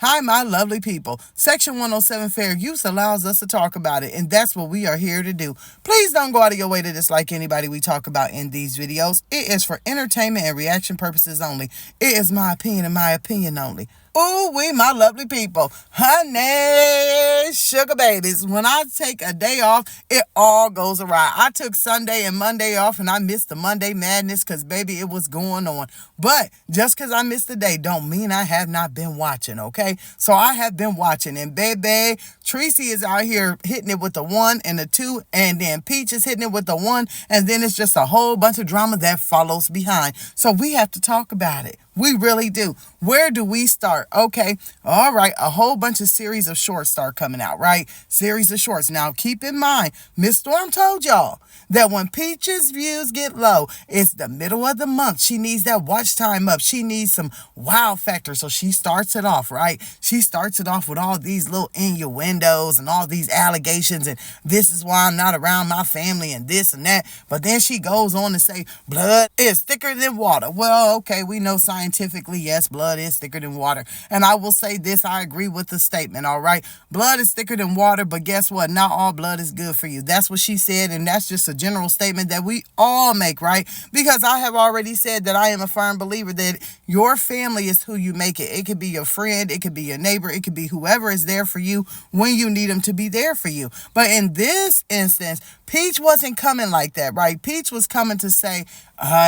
Hi, my lovely people. Section 107 Fair Use allows us to talk about it, and that's what we are here to do. Please don't go out of your way to dislike anybody we talk about in these videos. It is for entertainment and reaction purposes only. It is my opinion and my opinion only. Ooh, we my lovely people. Honey, sugar babies. When I take a day off, it all goes awry. I took Sunday and Monday off and I missed the Monday madness because, baby, it was going on. But just because I missed the day don't mean I have not been watching, okay? So I have been watching. And, baby, Tricy is out here hitting it with the 1 and the 2. And then Peach is hitting it with the 1. And then it's just a whole bunch of drama that follows behind. So we have to talk about it. We really do. Where do we start? Okay. All right. A whole bunch of series of shorts start coming out, right? Series of shorts. Now, keep in mind, Miss Storm told y'all that when Peach's views get low, it's the middle of the month. She needs that watch time up. She needs some wow factor. So she starts it off, right? She starts it off with all these little innuendos and all these allegations. And this is why I'm not around my family and this and that. But then she goes on to say, blood is thicker than water. Well, okay, we know scientifically, yes, blood is thicker than water. And I will say this, I agree with the statement, all right? Blood is thicker than water, but guess what? Not all blood is good for you. That's what she said, and that's just a general statement that we all make, right? Because I have already said that I am a firm believer that your family is who you make it. It could be your friend, it could be your neighbor, it could be whoever is there for you when you need them to be there for you. But in this instance, Peach wasn't coming like that, right? Peach was coming to say,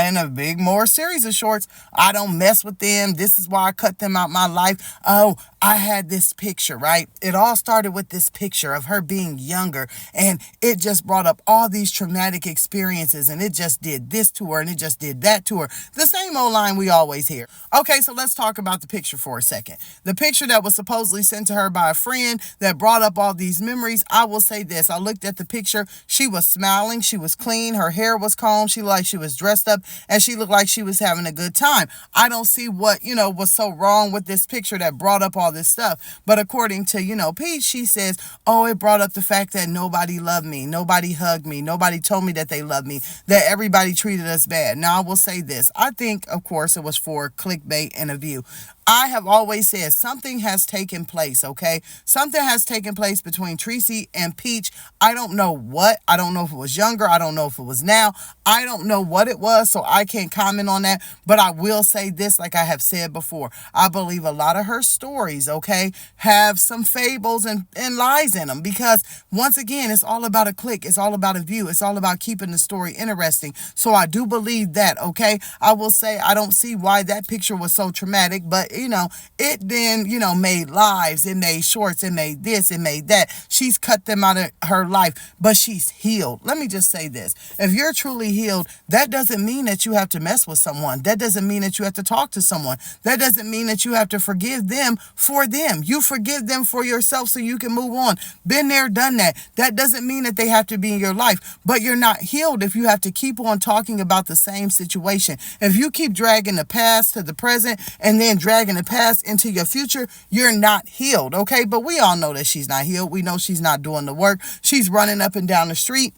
in a big more series of shorts, I don't mess with them. This is why I cut them out my life. Oh, I had this picture, right? It all started with this picture of her being younger, and it just brought up all these traumatic experiences, and it just did this to her, and it just did that to her. The same old line we always hear. Okay, so let's talk about the picture for a second. The picture that was supposedly sent to her by a friend that brought up all these memories, I will say this. I looked at the picture. She was smiling. She was clean. Her hair was combed. She looked like she was dressed up, and she looked like she was having a good time. I don't see what, was so wrong with this picture that brought up all this stuff. But according to, Peach, she says, oh, it brought up the fact that nobody loved me. Nobody hugged me. Nobody told me that they loved me, that everybody treated us bad. Now, I will say this. I think, of course, it was for clickbait and a view. I have always said something has taken place, okay? Something has taken place between Tricy and Peach. I don't know what. I don't know if it was younger. I don't know if it was now. I don't know what it was, so I can't comment on that. But I will say this, like I have said before. I believe a lot of her stories, okay, have some fables and lies in them. Because, once again, it's all about a click. It's all about a view. It's all about keeping the story interesting. So I do believe that, okay? I will say I don't see why that picture was so traumatic, but it then, made lives, it made shorts, it made this, it made that. She's cut them out of her life, but she's healed. Let me just say this. If you're truly healed, that doesn't mean that you have to mess with someone. That doesn't mean that you have to talk to someone. That doesn't mean that you have to forgive them for them. You forgive them for yourself so you can move on. Been there, done that. That doesn't mean that they have to be in your life, but you're not healed if you have to keep on talking about the same situation. If you keep dragging the past to the present and then dragging the past into your future, you're not healed, okay? But we all know that she's not healed. We know she's not doing the work. She's running up and down the street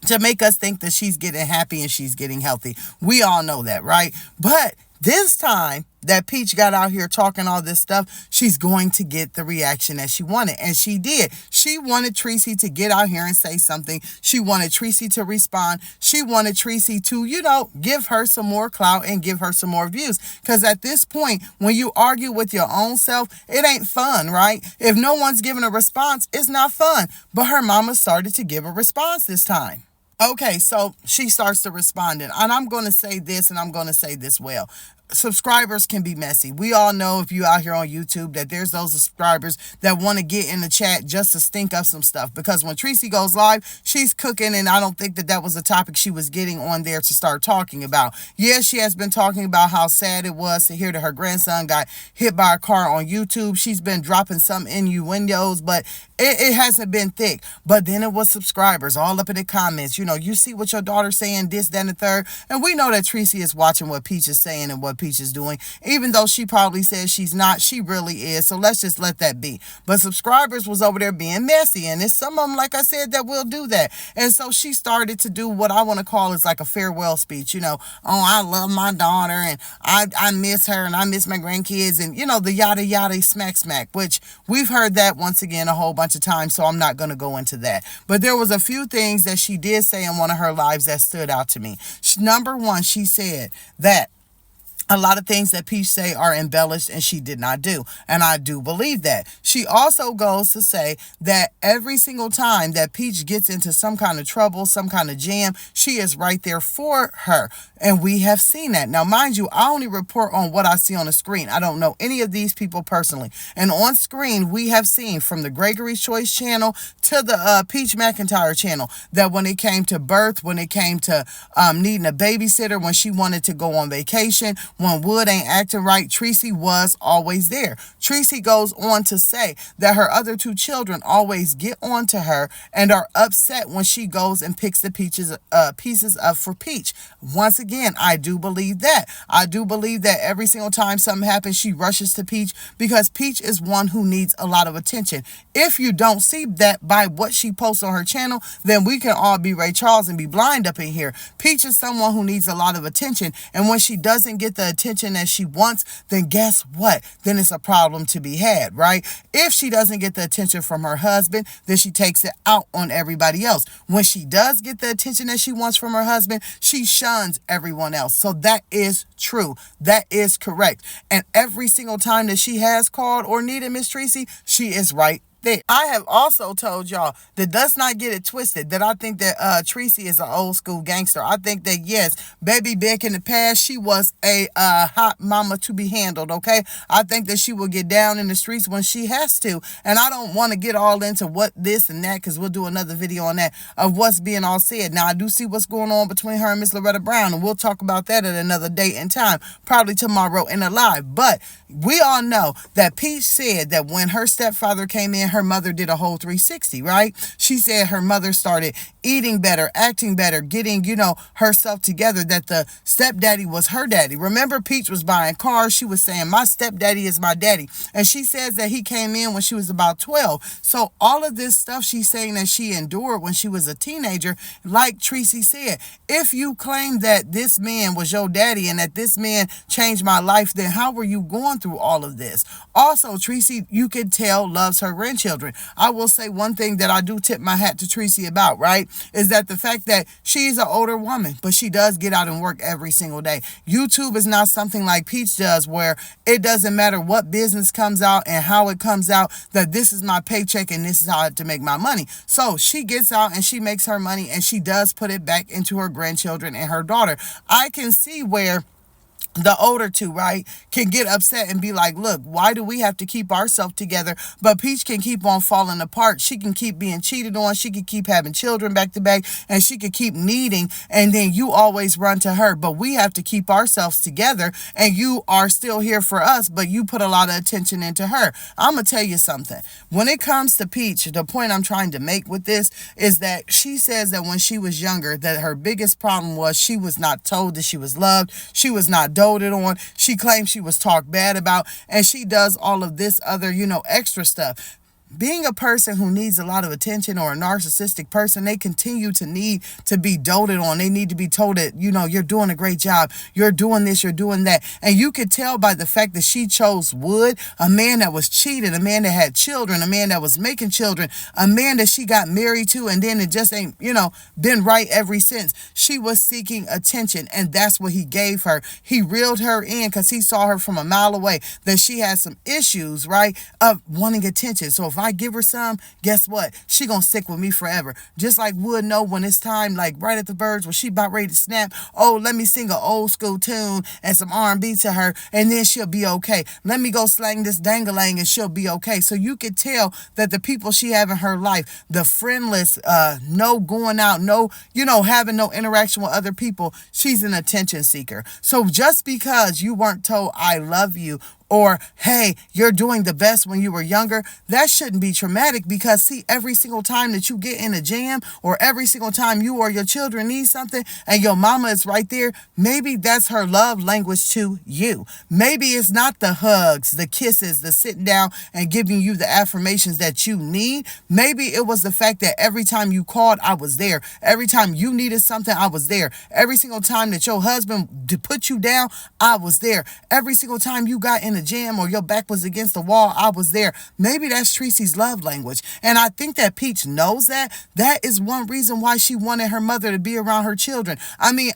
to make us think that she's getting happy and she's getting healthy. We all know that, right? But this time that Peach got out here talking all this stuff, she's going to get the reaction that she wanted. And she did. She wanted Tricy to get out here and say something. She wanted Tricy to respond. She wanted Tricy to, give her some more clout and give her some more views. Because at this point, when you argue with your own self, it ain't fun, right? If no one's giving a response, it's not fun. But her mama started to give a response this time. Okay, so she starts to responding. And I'm going to say this, and I'm going to say this well. Subscribers can be messy. We all know, if you out here on YouTube, that there's those subscribers that want to get in the chat just to stink up some stuff. Because when Tricy goes live, she's cooking, and I don't think that was a topic she was getting on there to start talking about. Yes, she has been talking about how sad it was to hear that her grandson got hit by a car on YouTube. She's been dropping some innuendos, but It hasn't been thick. But then it was subscribers all up in the comments. You see what your daughter's saying, this, that, and the third. And we know that Tricy is watching what Peach is saying and what Peach is doing. Even though she probably says she's not, she really is. So let's just let that be. But subscribers was over there being messy. And it's some of them, like I said, that will do that. And so she started to do what I want to call is like a farewell speech. Oh, I love my daughter and I miss her and I miss my grandkids and, the yada yada smack, which we've heard that once again a whole bunch of times. So I'm not going to go into that. But there was a few things that she did say in one of her lives that stood out to me. Number one, she said that a lot of things that Peach say are embellished and she did not do. And I do believe that. She also goes to say that every single time that Peach gets into some kind of trouble, some kind of jam, she is right there for her. And we have seen that. Now, mind you, I only report on what I see on the screen. I don't know any of these people personally. And on screen, we have seen from the Gregory's Choice channel to the Peach McIntyre channel that when it came to birth, when it came to needing a babysitter, when she wanted to go on vacation, when Wood ain't acting right, Tricy was always there. Tricy goes on to say that her other two children always get on to her and are upset when she goes and picks the pieces up for Peach. Once again, I do believe that. I do believe that every single time something happens, she rushes to Peach because Peach is one who needs a lot of attention. If you don't see that by what she posts on her channel, then we can all be Ray Charles and be blind up in here. Peach is someone who needs a lot of attention, and when she doesn't get the attention that she wants, then guess what? Then it's a problem to be had, right? If she doesn't get the attention from her husband, then she takes it out on everybody else. When she does get the attention that she wants from her husband, she shuns everyone else. So that is true. That is correct. And every single time that she has called or needed Miss Tricy, she is right there. I have also told y'all that let's not get it twisted, that I think that Tricy is an old school gangster. I think that, yes, baby Beck in the past, she was a hot mama to be handled, okay? I think that she will get down in the streets when she has to. And I don't want to get all into what this and that, because we'll do another video on that, of what's being all said. Now, I do see what's going on between her and Miss Loretta Brown, and we'll talk about that at another date and time, probably tomorrow in a live. But we all know that Peach said that when her stepfather came in, her mother did a whole 360, right? She said her mother started eating better, acting better, getting, herself together, that the stepdaddy was her daddy. Remember, Peach was buying cars. She was saying, my stepdaddy is my daddy. And she says that he came in when she was about 12. So all of this stuff she's saying that she endured when she was a teenager, like Tricy said, if you claim that this man was your daddy and that this man changed my life, then how were you going through all of this? Also, Tricy, you can tell, loves her grandchildren. I will say one thing that I do tip my hat to Tricy about, right, is that the fact that she's an older woman, but she does get out and work every single day. YouTube is not something like Peach does, where it doesn't matter what business comes out and how it comes out, that this is my paycheck and this is how to make my money. So she gets out and she makes her money and she does put it back into her grandchildren and her daughter. I can see where the older two, right, can get upset and be like, look, why do we have to keep ourselves together? But Peach can keep on falling apart. She can keep being cheated on. She can keep having children back to back, and she can keep needing, and then you always run to her. But we have to keep ourselves together, and you are still here for us, but you put a lot of attention into her. I'm going to tell you something. When it comes to Peach, the point I'm trying to make with this is that she says that when she was younger, that her biggest problem was she was not told that she was loved. She was not doted on. She claims she was talked bad about, and she does all of this other, extra stuff. Being a person who needs a lot of attention, or a narcissistic person, they continue to need to be doted on. They need to be told that, you're doing a great job. You're doing this, you're doing that. And you could tell by the fact that she chose Wood, a man that was cheated, a man that had children, a man that was making children, a man that she got married to, and then it just ain't, been right ever since. She was seeking attention, and that's what he gave her. He reeled her in because he saw her from a mile away, that she had some issues, right, of wanting attention. So if I give her some, guess what? She gonna stick with me forever. Just like Wood know when it's time, like right at the verge, when she about ready to snap, oh, let me sing an old school tune and some R&B to her, and then she'll be okay. Let me go slang this dangalang and she'll be okay. So you could tell that the people she have in her life, the friendless, no going out, no, having no interaction with other people, she's an attention seeker. So just because you weren't told I love you, or hey, you're doing the best when you were younger, that shouldn't be traumatic because see, every single time that you get in a jam or every single time you or your children need something and your mama is right there, maybe that's her love language to you. Maybe it's not the hugs, the kisses, the sitting down and giving you the affirmations that you need. Maybe it was the fact that every time you called, I was there. Every time you needed something, I was there. Every single time that your husband put you down, I was there. Every single time you got in a jam or your back was against the wall, I was there. Maybe that's Tricy's love language. And I think that Peach knows that. That is one reason why she wanted her mother to be around her children. I mean,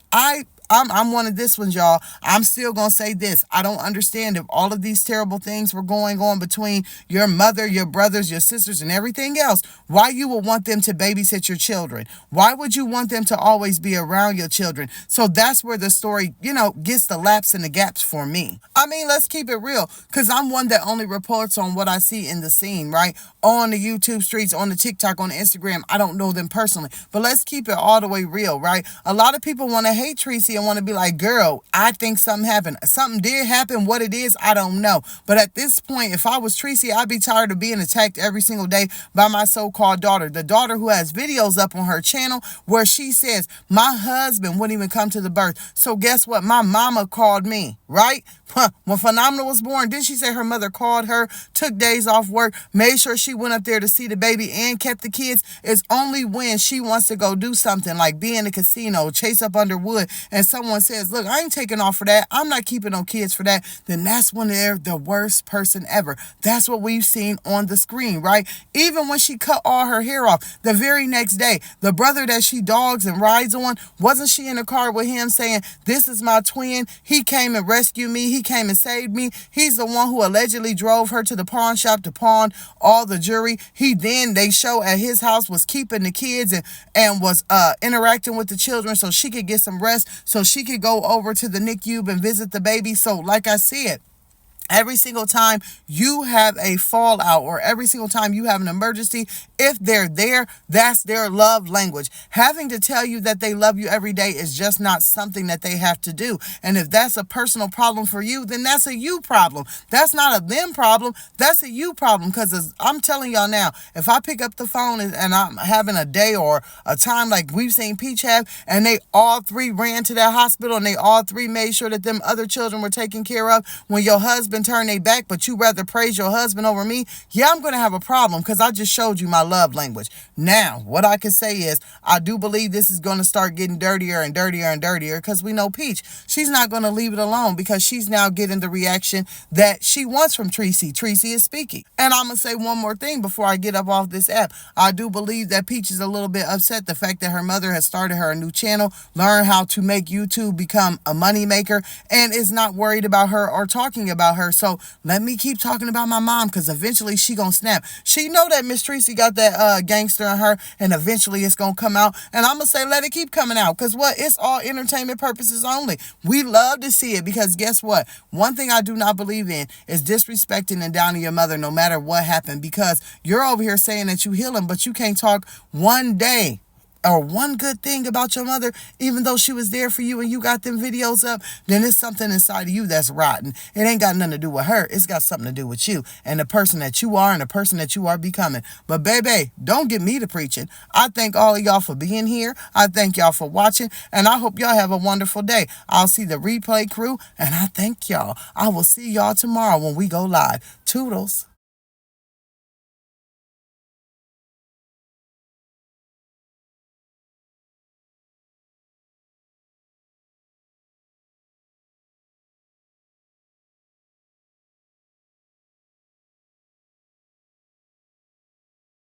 I'm one of this ones, y'all. I'm still going to say this. I don't understand if all of these terrible things were going on between your mother, your brothers, your sisters, and everything else, why you would want them to babysit your children. Why would you want them to always be around your children? So that's where the story, gets the laps and the gaps for me. I mean, let's keep it real, because I'm one that only reports on what I see in the scene, right? On the YouTube streets, on the TikTok, on the Instagram. I don't know them personally, but let's keep it all the way real, right? A lot of people want to hate Tricy and want to be like, girl, I think something happened. Something did happen. What it is, I don't know. But at this point, if I was Tricy, I'd be tired of being attacked every single day by my so-called daughter. The daughter who has videos up on her channel where she says, my husband wouldn't even come to the birth. So guess what? My mama called me, right? When Phenomenal was born, didn't she say her mother called her, took days off work, made sure she went up there to see the baby and kept the kids? It's only when she wants to go do something like be in a casino, chase up under wood, and someone says, look, I ain't taking off for that. I'm not keeping no kids for that. Then that's when they're the worst person ever. That's what we've seen on the screen, right? Even when she cut all her hair off, the very next day, the brother that she dogs and rides on, wasn't she in the car with him saying, this is my twin. He came and rescued me. He came and saved me. He's the one who allegedly drove her to the pawn shop to pawn all the jewelry. They show at his house was keeping the kids and was interacting with the children so she could get some rest, so she could go over to the NICU and visit the baby. So like I said, every single time you have a fallout or every single time you have an emergency, if they're there, that's their love language. Having to tell you that they love you every day is just not something that they have to do. And if that's a personal problem for you, then that's a you problem. That's not a them problem. That's a you problem. Because I'm telling y'all now, if I pick up the phone and I'm having a day or a time like we've seen Peach have, and they all three ran to that hospital and they all three made sure that them other children were taken care of when your husband turned their back, but you rather praise your husband over me, yeah, I'm going to have a problem because I just showed you my love language. Now, what I can say is I do believe this is going to start getting dirtier and dirtier and dirtier because we know Peach, she's not going to leave it alone because she's now getting the reaction that she wants from Tricy. Tricy is speaking. And I'm going to say one more thing before I get up off this app. I do believe that Peach is a little bit upset the fact that her mother has started her a new channel, learned how to make YouTube become a money maker, and is not worried about her or talking about her. So let me keep talking about my mom because eventually she gonna snap. She know that Miss Tricy got that gangster in her, and eventually it's gonna come out. And I'm gonna say let it keep coming out because what? It's all entertainment purposes only. We love to see it because guess what? One thing I do not believe in is disrespecting and downing your mother no matter what happened, because you're over here saying that you heal him, but you can't talk one day or one good thing about your mother, even though she was there for you and you got them videos up. Then it's something inside of you that's rotten. It ain't got nothing to do with her. It's got something to do with you and the person that you are and the person that you are becoming. But baby, don't get me to preaching. I thank all of y'all for being here. I thank y'all for watching, and I hope y'all have a wonderful day. I'll see the replay crew, and I thank y'all. I will see y'all tomorrow when we go live. Toodles.